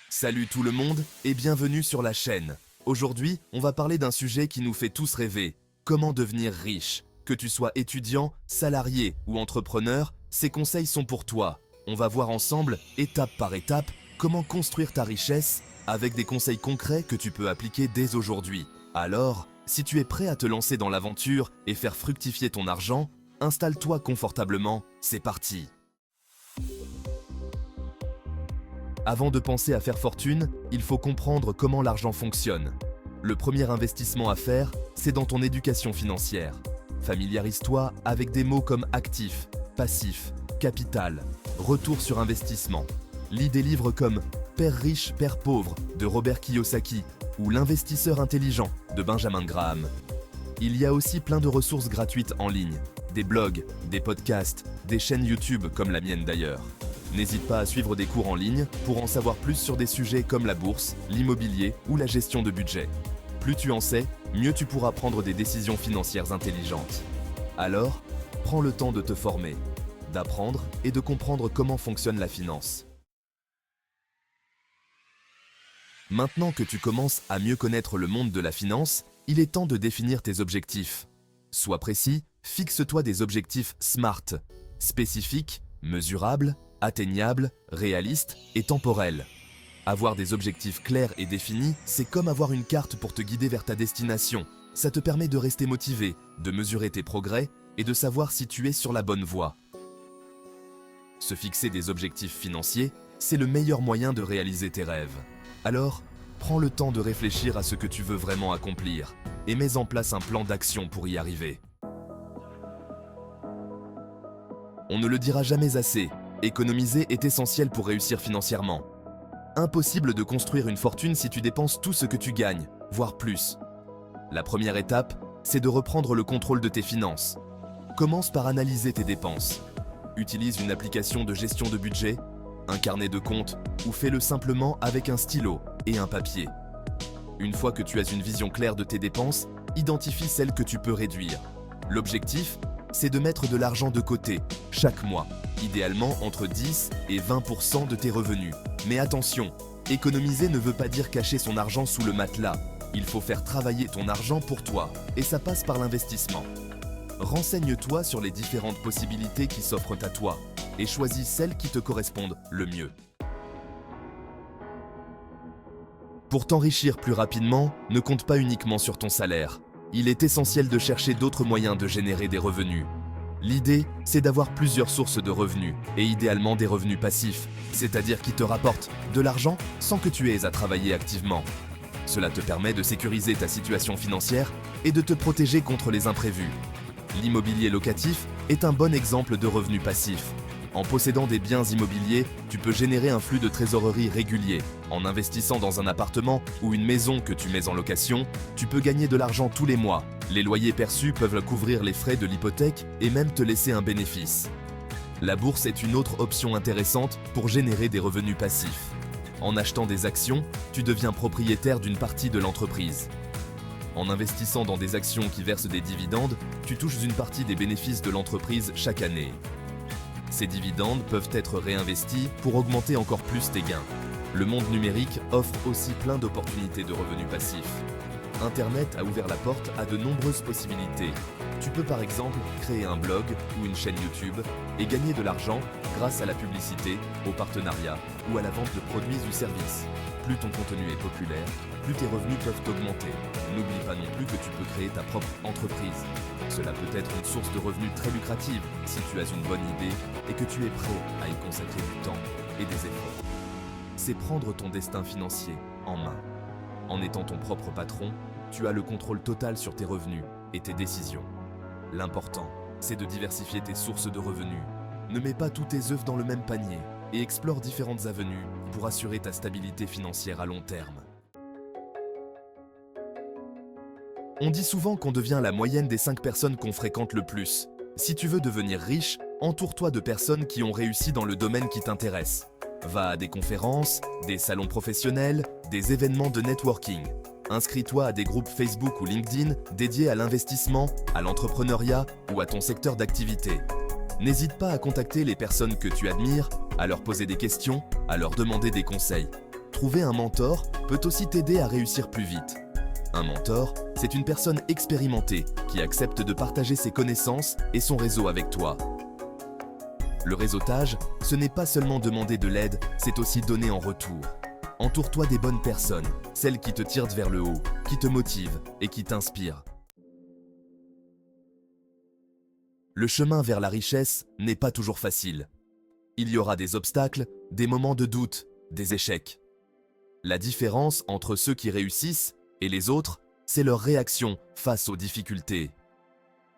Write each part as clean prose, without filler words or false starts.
Salut tout le monde et bienvenue sur la chaîne. Aujourd'hui, on va parler d'un sujet qui nous fait tous rêver. Comment devenir riche? Que tu sois étudiant, salarié ou entrepreneur, ces conseils sont pour toi. On va voir ensemble, étape par étape, comment construire ta richesse avec des conseils concrets que tu peux appliquer dès aujourd'hui. Alors, si tu es prêt à te lancer dans l'aventure et faire fructifier ton argent, installe-toi confortablement, c'est parti. Avant de penser à faire fortune, il faut comprendre comment l'argent fonctionne. Le premier investissement à faire, c'est dans ton éducation financière. Familiarise-toi avec des mots comme actif, passif, capital, retour sur investissement. Lis des livres comme Père riche, Père pauvre de Robert Kiyosaki ou L'investisseur intelligent de Benjamin Graham. Il y a aussi plein de ressources gratuites en ligne, des blogs, des podcasts, des chaînes YouTube comme la mienne d'ailleurs. N'hésite pas à suivre des cours en ligne pour en savoir plus sur des sujets comme la bourse, l'immobilier ou la gestion de budget. Plus tu en sais, mieux tu pourras prendre des décisions financières intelligentes. Alors, prends le temps de te former, d'apprendre et de comprendre comment fonctionne la finance. Maintenant que tu commences à mieux connaître le monde de la finance, il est temps de définir tes objectifs. Sois précis, fixe-toi des objectifs SMART, spécifiques, mesurables, atteignables, réalistes et temporels. Avoir des objectifs clairs et définis, c'est comme avoir une carte pour te guider vers ta destination. Ça te permet de rester motivé, de mesurer tes progrès et de savoir si tu es sur la bonne voie. Se fixer des objectifs financiers, c'est le meilleur moyen de réaliser tes rêves. Alors, prends le temps de réfléchir à ce que tu veux vraiment accomplir et mets en place un plan d'action pour y arriver. On ne le dira jamais assez, économiser est essentiel pour réussir financièrement. Impossible de construire une fortune si tu dépenses tout ce que tu gagnes, voire plus. La première étape, c'est de reprendre le contrôle de tes finances. Commence par analyser tes dépenses. Utilise une application de gestion de budget, un carnet de compte ou fais-le simplement avec un stylo et un papier. Une fois que tu as une vision claire de tes dépenses, identifie celles que tu peux réduire. L'objectif, c'est de mettre de l'argent de côté, chaque mois, idéalement entre 10 et 20% de tes revenus. Mais attention, économiser ne veut pas dire cacher son argent sous le matelas. Il faut faire travailler ton argent pour toi, et ça passe par l'investissement. Renseigne-toi sur les différentes possibilités qui s'offrent à toi, et choisis celles qui te correspondent le mieux. Pour t'enrichir plus rapidement, ne compte pas uniquement sur ton salaire. Il est essentiel de chercher d'autres moyens de générer des revenus. L'idée, c'est d'avoir plusieurs sources de revenus, et idéalement des revenus passifs, c'est-à-dire qui te rapportent de l'argent sans que tu aies à travailler activement. Cela te permet de sécuriser ta situation financière et de te protéger contre les imprévus. L'immobilier locatif est un bon exemple de revenus passifs. En possédant des biens immobiliers, tu peux générer un flux de trésorerie régulier. En investissant dans un appartement ou une maison que tu mets en location, tu peux gagner de l'argent tous les mois. Les loyers perçus peuvent couvrir les frais de l'hypothèque et même te laisser un bénéfice. La bourse est une autre option intéressante pour générer des revenus passifs. En achetant des actions, tu deviens propriétaire d'une partie de l'entreprise. En investissant dans des actions qui versent des dividendes, tu touches une partie des bénéfices de l'entreprise chaque année. Ces dividendes peuvent être réinvestis pour augmenter encore plus tes gains. Le monde numérique offre aussi plein d'opportunités de revenus passifs. Internet a ouvert la porte à de nombreuses possibilités. Tu peux par exemple créer un blog ou une chaîne YouTube et gagner de l'argent grâce à la publicité, au partenariat ou à la vente de produits ou services. Plus ton contenu est populaire, plus tes revenus peuvent augmenter. N'oublie pas non plus que tu peux créer ta propre entreprise. Cela peut être une source de revenus très lucrative si tu as une bonne idée et que tu es prêt à y consacrer du temps et des efforts. C'est prendre ton destin financier en main. En étant ton propre patron, tu as le contrôle total sur tes revenus et tes décisions. L'important, c'est de diversifier tes sources de revenus. Ne mets pas tous tes œufs dans le même panier et explore différentes avenues pour assurer ta stabilité financière à long terme. On dit souvent qu'on devient la moyenne des 5 personnes qu'on fréquente le plus. Si tu veux devenir riche, entoure-toi de personnes qui ont réussi dans le domaine qui t'intéresse. Va à des conférences, des salons professionnels, des événements de networking. Inscris-toi à des groupes Facebook ou LinkedIn dédiés à l'investissement, à l'entrepreneuriat ou à ton secteur d'activité. N'hésite pas à contacter les personnes que tu admires, à leur poser des questions, à leur demander des conseils. Trouver un mentor peut aussi t'aider à réussir plus vite. Un mentor, c'est une personne expérimentée qui accepte de partager ses connaissances et son réseau avec toi. Le réseautage, ce n'est pas seulement demander de l'aide, c'est aussi donner en retour. Entoure-toi des bonnes personnes, celles qui te tirent vers le haut, qui te motivent et qui t'inspirent. Le chemin vers la richesse n'est pas toujours facile. Il y aura des obstacles, des moments de doute, des échecs. La différence entre ceux qui réussissent et les autres, c'est leur réaction face aux difficultés.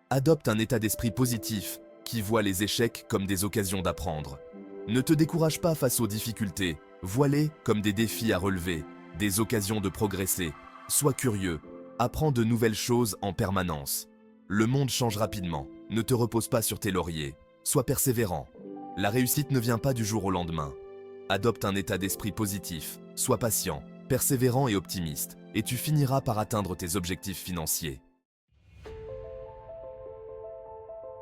Adopte un état d'esprit positif qui voit les échecs comme des occasions d'apprendre. Ne te décourage pas face aux difficultés, vois-les comme des défis à relever, des occasions de progresser. Sois curieux, apprends de nouvelles choses en permanence. Le monde change rapidement, ne te repose pas sur tes lauriers, sois persévérant. La réussite ne vient pas du jour au lendemain. Adopte un état d'esprit positif, sois patient, persévérant et optimiste, et tu finiras par atteindre tes objectifs financiers.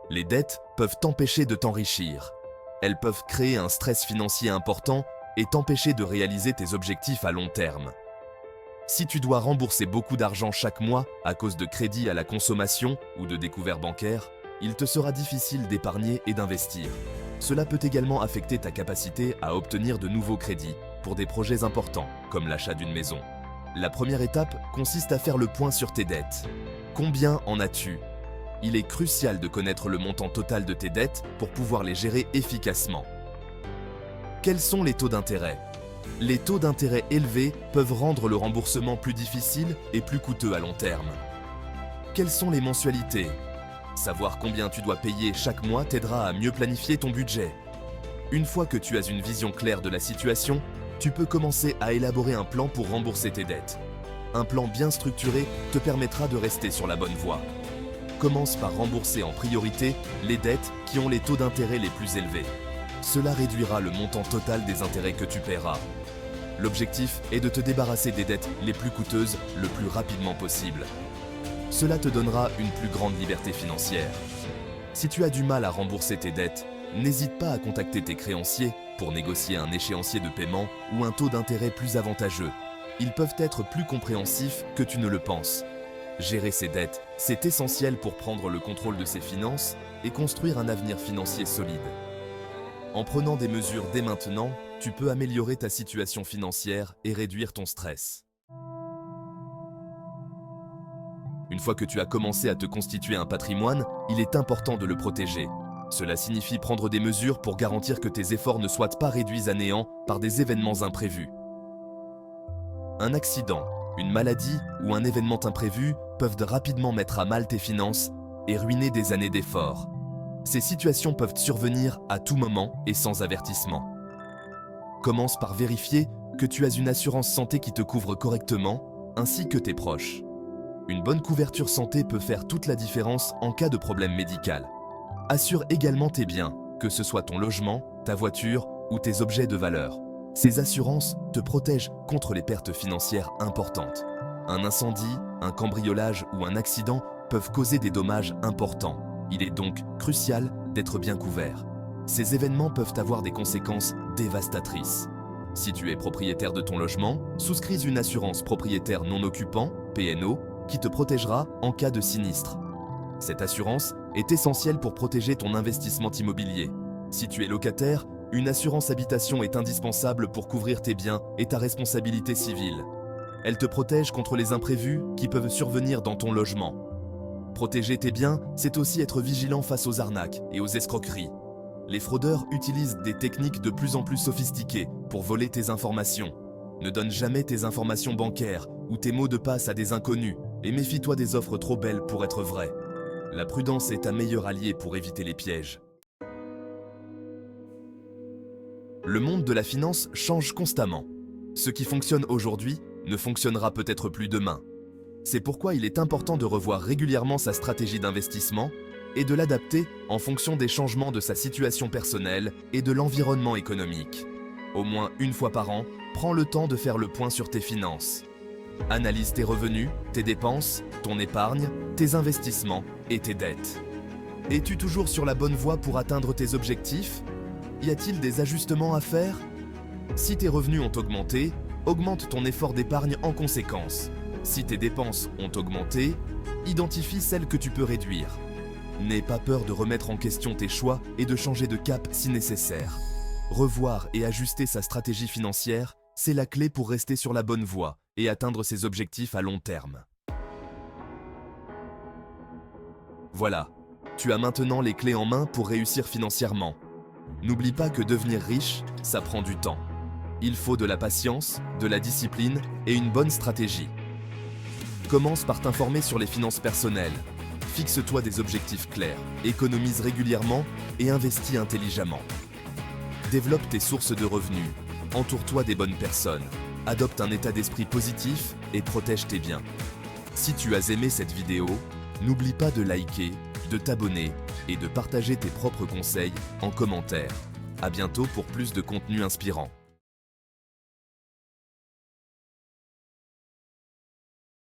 Les dettes peuvent t'empêcher de t'enrichir. Elles peuvent créer un stress financier important et t'empêcher de réaliser tes objectifs à long terme. Si tu dois rembourser beaucoup d'argent chaque mois à cause de crédits à la consommation ou de découvertes bancaires, il te sera difficile d'épargner et d'investir. Cela peut également affecter ta capacité à obtenir de nouveaux crédits pour des projets importants, comme l'achat d'une maison. La première étape consiste à faire le point sur tes dettes. Combien en as-tu ? Il est crucial de connaître le montant total de tes dettes pour pouvoir les gérer efficacement. Quels sont les taux d'intérêt ? Les taux d'intérêt élevés peuvent rendre le remboursement plus difficile et plus coûteux à long terme. Quelles sont les mensualités ? Savoir combien tu dois payer chaque mois t'aidera à mieux planifier ton budget. Une fois que tu as une vision claire de la situation, tu peux commencer à élaborer un plan pour rembourser tes dettes. Un plan bien structuré te permettra de rester sur la bonne voie. Commence par rembourser en priorité les dettes qui ont les taux d'intérêt les plus élevés. Cela réduira le montant total des intérêts que tu paieras. L'objectif est de te débarrasser des dettes les plus coûteuses le plus rapidement possible. Cela te donnera une plus grande liberté financière. Si tu as du mal à rembourser tes dettes, n'hésite pas à contacter tes créanciers pour négocier un échéancier de paiement ou un taux d'intérêt plus avantageux. Ils peuvent être plus compréhensifs que tu ne le penses. Gérer ses dettes, c'est essentiel pour prendre le contrôle de ses finances et construire un avenir financier solide. En prenant des mesures dès maintenant, tu peux améliorer ta situation financière et réduire ton stress. Une fois que tu as commencé à te constituer un patrimoine, il est important de le protéger. Cela signifie prendre des mesures pour garantir que tes efforts ne soient pas réduits à néant par des événements imprévus. Un accident, une maladie ou un événement imprévu peuvent rapidement mettre à mal tes finances et ruiner des années d'efforts. Ces situations peuvent survenir à tout moment et sans avertissement. Commence par vérifier que tu as une assurance santé qui te couvre correctement, ainsi que tes proches. Une bonne couverture santé peut faire toute la différence en cas de problème médical. Assure également tes biens, que ce soit ton logement, ta voiture ou tes objets de valeur. Ces assurances te protègent contre les pertes financières importantes. Un incendie, un cambriolage ou un accident peuvent causer des dommages importants. Il est donc crucial d'être bien couvert. Ces événements peuvent avoir des conséquences dévastatrices. Si tu es propriétaire de ton logement, souscris une assurance propriétaire non occupant, PNO, qui te protégera en cas de sinistre. Cette assurance est essentielle pour protéger ton investissement immobilier. Si tu es locataire, une assurance habitation est indispensable pour couvrir tes biens et ta responsabilité civile. Elle te protège contre les imprévus qui peuvent survenir dans ton logement. Protéger tes biens, c'est aussi être vigilant face aux arnaques et aux escroqueries. Les fraudeurs utilisent des techniques de plus en plus sophistiquées pour voler tes informations. Ne donne jamais tes informations bancaires ou tes mots de passe à des inconnus et méfie-toi des offres trop belles pour être vraies. La prudence est ta meilleure alliée pour éviter les pièges. Le monde de la finance change constamment. Ce qui fonctionne aujourd'hui ne fonctionnera peut-être plus demain. C'est pourquoi il est important de revoir régulièrement sa stratégie d'investissement et de l'adapter en fonction des changements de sa situation personnelle et de l'environnement économique. Au moins une fois par an, prends le temps de faire le point sur tes finances. Analyse tes revenus, tes dépenses, ton épargne, tes investissements et tes dettes. Es-tu toujours sur la bonne voie pour atteindre tes objectifs ? Y a-t-il des ajustements à faire ? Si tes revenus ont augmenté, Augmente ton effort d'épargne en conséquence. Si tes dépenses ont augmenté, identifie celles que tu peux réduire. N'aie pas peur de remettre en question tes choix et de changer de cap si nécessaire. Revoir et ajuster sa stratégie financière, c'est la clé pour rester sur la bonne voie et atteindre ses objectifs à long terme. Voilà, tu as maintenant les clés en main pour réussir financièrement. N'oublie pas que devenir riche, ça prend du temps. Il faut de la patience, de la discipline et une bonne stratégie. Commence par t'informer sur les finances personnelles. Fixe-toi des objectifs clairs, économise régulièrement et investis intelligemment. Développe tes sources de revenus, entoure-toi des bonnes personnes, adopte un état d'esprit positif et protège tes biens. Si tu as aimé cette vidéo, n'oublie pas de liker, de t'abonner et de partager tes propres conseils en commentaire. À bientôt pour plus de contenu inspirant.